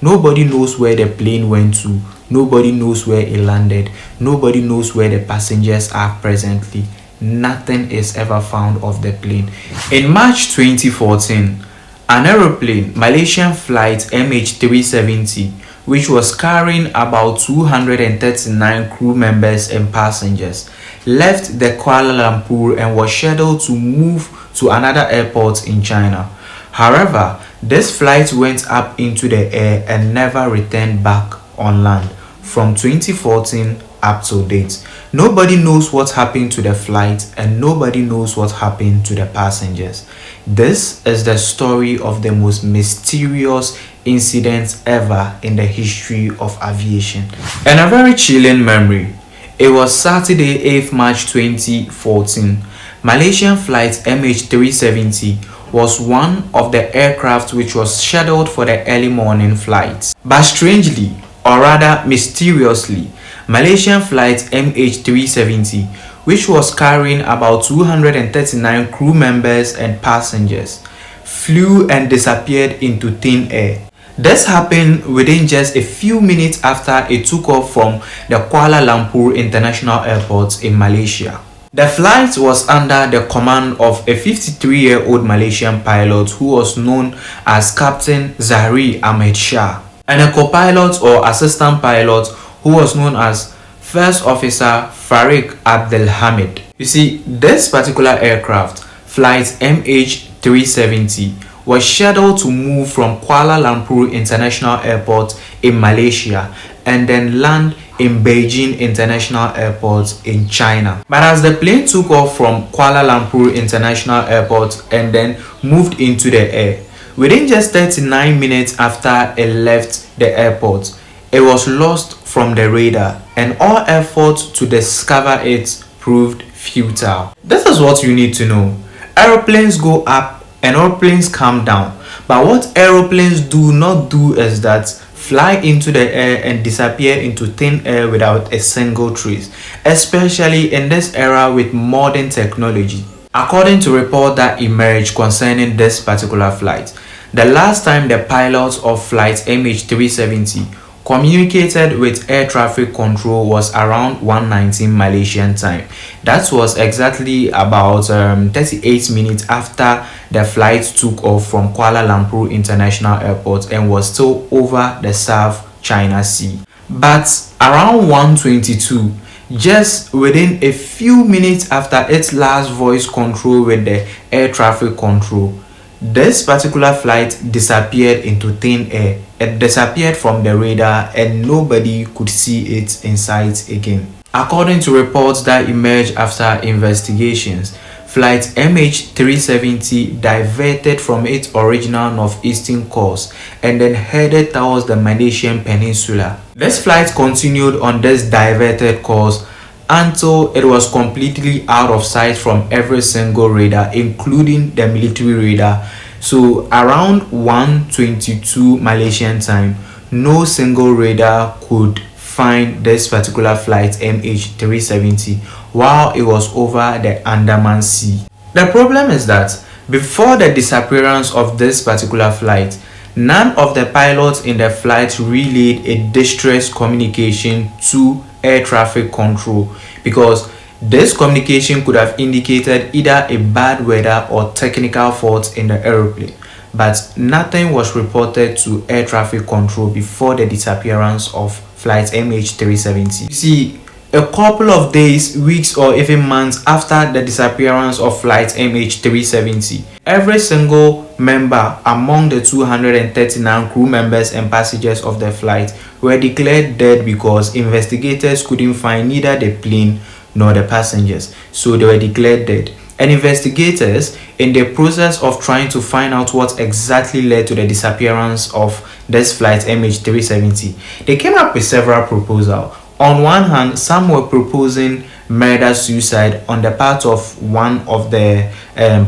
Nobody knows where the plane went to. Nobody knows where it landed. Nobody knows where the passengers are presently. Nothing is ever found of the plane. In March 2014, an aeroplane, Malaysian flight MH370, which was carrying about 239 crew members and passengers, left the Kuala Lumpur and was scheduled to move to another airport in China. However, this flight went up into the air and never returned back on land from 2014 up to date. Nobody knows what happened to the flight and nobody knows what happened to the passengers. This is the story of the most mysterious incident ever in the history of aviation. And a very chilling memory. It was Saturday, 8th March 2014. Malaysian flight MH370 was one of the aircraft which was scheduled for the early morning flights. But strangely, or rather mysteriously, Malaysian flight MH370, which was carrying about 239 crew members and passengers, flew and disappeared into thin air. This happened within just a few minutes after it took off from the Kuala Lumpur International Airport in Malaysia. The flight was under the command of a 53-year-old Malaysian pilot who was known as Captain Zahri Ahmed Shah, and a co-pilot or assistant pilot who was known as First Officer Farid Abdelhamid. You see, this particular aircraft, flight MH370, was scheduled to move from Kuala Lumpur International Airport in Malaysia and then land in Beijing International Airport in China. But as the plane took off from Kuala Lumpur International Airport and then moved into the air, within just 39 minutes after it left the airport, it was lost from the radar and all efforts to discover it proved futile. This is what you need to know. Aeroplanes go up and aeroplanes come down. But what aeroplanes do not do is that fly into the air and disappear into thin air without a single trace, especially in this era with modern technology. According to reports that emerged concerning this particular flight, the last time the pilots of flight MH370 communicated with air traffic control was around 1:19 Malaysian time. That was exactly about 38 minutes after the flight took off from Kuala Lumpur International Airport and was still over the South China Sea. But around 1:22, just within a few minutes after its last voice control with the air traffic control, this particular flight disappeared into thin air. It disappeared from the radar and nobody could see it in sight again. According to reports that emerged after investigations, flight MH370 diverted from its original northeastern course and then headed towards the Malaysian peninsula. This flight continued on this diverted course until it was completely out of sight from every single radar, including the military radar. So around 1:22 Malaysian time, no single radar could find this particular flight MH370 while it was over the Andaman Sea. The problem is that before the disappearance of this particular flight, none of the pilots in the flight relayed a distress communication to air traffic control, because this communication could have indicated either a bad weather or technical fault in the aeroplane, but nothing was reported to air traffic control before the disappearance of flight MH370. You see, a couple of days, weeks, or even months after the disappearance of flight MH370, every single member among the 239 crew members and passengers of the flight were declared dead because investigators couldn't find neither the plane nor the passengers, so they were declared dead. And investigators, in the process of trying to find out what exactly led to the disappearance of this flight MH370, they came up with several proposals. On one hand, some were proposing murder-suicide on the part of one of the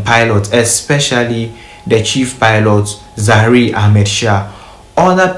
pilots, especially the chief pilot, Zahri Ahmed Shah. Other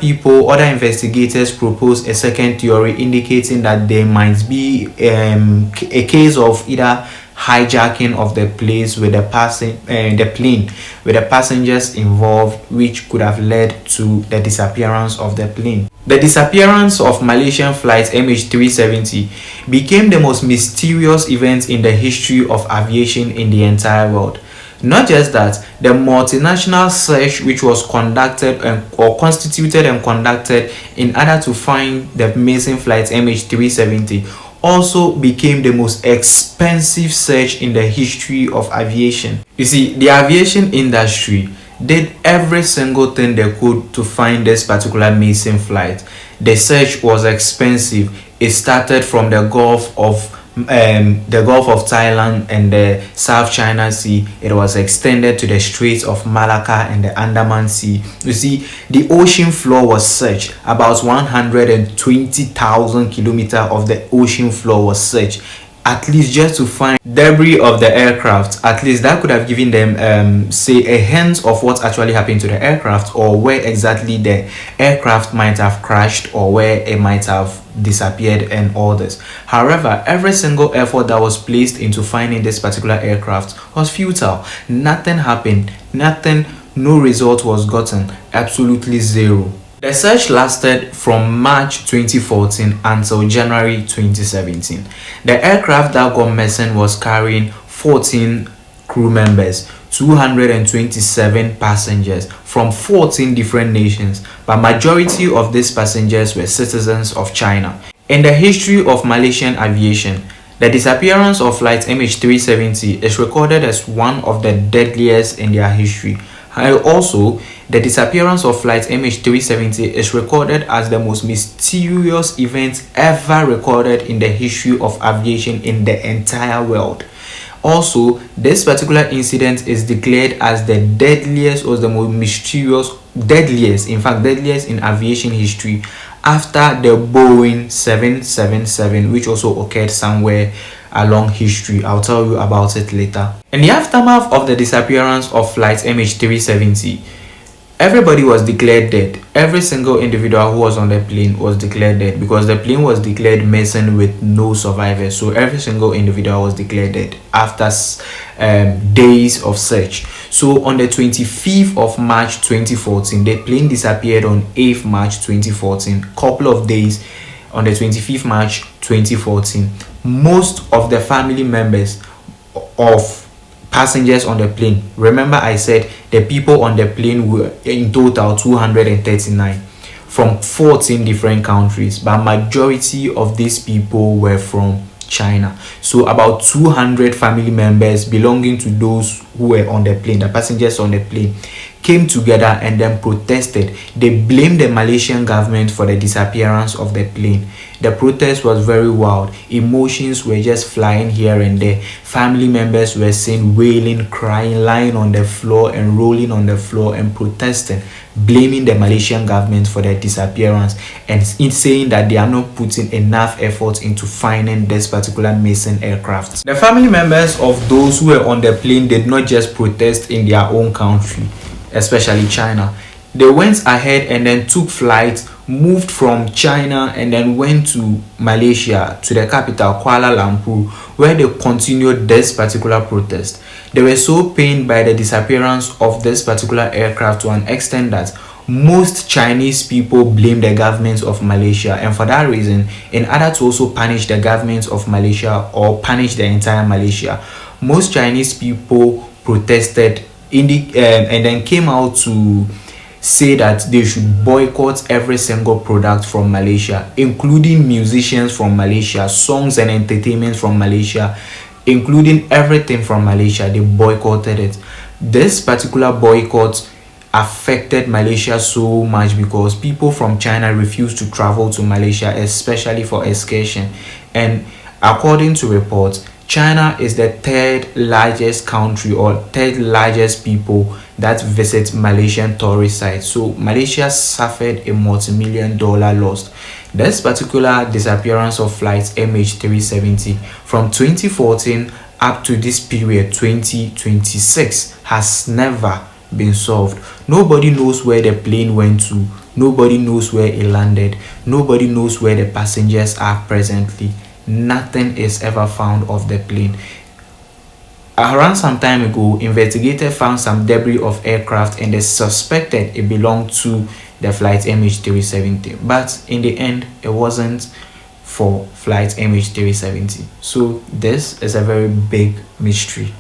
investigators proposed a second theory indicating that there might be a case of either hijacking of the place with the plane with the passengers involved, which could have led to the disappearance of the plane. The disappearance of Malaysian flight MH370 became the most mysterious event in the history of aviation in the entire world. Not just that, the multinational search which was conducted or constituted and conducted in order to find the missing flight MH370 also became the most expensive search in the history of aviation. You see, the aviation industry did every single thing they could to find this particular missing flight. The search was expensive. It started from the Gulf of Thailand and the South China Sea. It was extended to the Straits of Malacca and the Andaman Sea. You see, the ocean floor was searched. About 120,000 kilometers of the ocean floor was searched, at least just to find debris of the aircraft. At least that could have given them say a hint of what actually happened to the aircraft, or where exactly the aircraft might have crashed, or where it might have disappeared and all this. However, every single effort that was placed into finding this particular aircraft was futile. Nothing happened. No result was gotten. Absolutely zero. The search lasted from March 2014 until January 2017. The aircraft that got missing was carrying 14 crew members, 227 passengers from 14 different nations, but majority of these passengers were citizens of China. In the history of Malaysian aviation, the disappearance of flight MH370 is recorded as one of the deadliest in their history. Also, the disappearance of flight MH370 is recorded as the most mysterious event ever recorded in the history of aviation in the entire world. Also, this particular incident is declared as the deadliest, or the most mysterious, deadliest in aviation history, after the Boeing 777, which also occurred somewhere along history. I'll tell you about it later. In the aftermath of the disappearance of flight MH370, everybody was declared dead. Every single individual who was on the plane was declared dead, because the plane was declared missing with no survivors. So every single individual was declared dead after days of search. So on the 25th of March 2014, the plane disappeared on 8th March 2014. Couple of days on the 25th March 2014. Most of the family members of passengers on the plane, remember I said the people on the plane were in total 239 from 14 different countries, but majority of these people were from China. So about 200 family members belonging to those who were on the plane, the passengers on the plane, came together and then protested. They blamed the Malaysian government for the disappearance of the plane. The protest was very wild. Emotions were just flying here and there. Family members were seen wailing, crying, lying on the floor and rolling on the floor and protesting, blaming the Malaysian government for their disappearance and saying that they are not putting enough effort into finding this particular missing aircraft. The family members of those who were on the plane did not just protest in their own country, especially China. They went ahead and then took flight, moved from China and then went to Malaysia, to the capital Kuala Lumpur, where they continued this particular protest. They were so pained by the disappearance of this particular aircraft to an extent that most Chinese people blame the government of Malaysia, and for that reason, in order to also punish the government of Malaysia or punish the entire Malaysia, most Chinese people protested and then came out to say that they should boycott every single product from Malaysia, including musicians from Malaysia, songs and entertainment from Malaysia, including everything from Malaysia. They boycotted it. This particular boycott affected Malaysia so much because people from China refused to travel to Malaysia, especially for excursion. And according to reports, China is the third largest country or third largest people that visit Malaysian tourist sites. So Malaysia suffered a multi-million-dollar loss. This particular disappearance of flight MH370 from 2014 up to this period 2026 has never been solved. Nobody knows where the plane went to. Nobody knows where it landed. Nobody knows where the passengers are presently. Nothing is ever found of the plane. Around some time ago, investigators found some debris of aircraft and they suspected it belonged to the flight MH370. But in the end, it wasn't for flight MH370. So this is a very big mystery.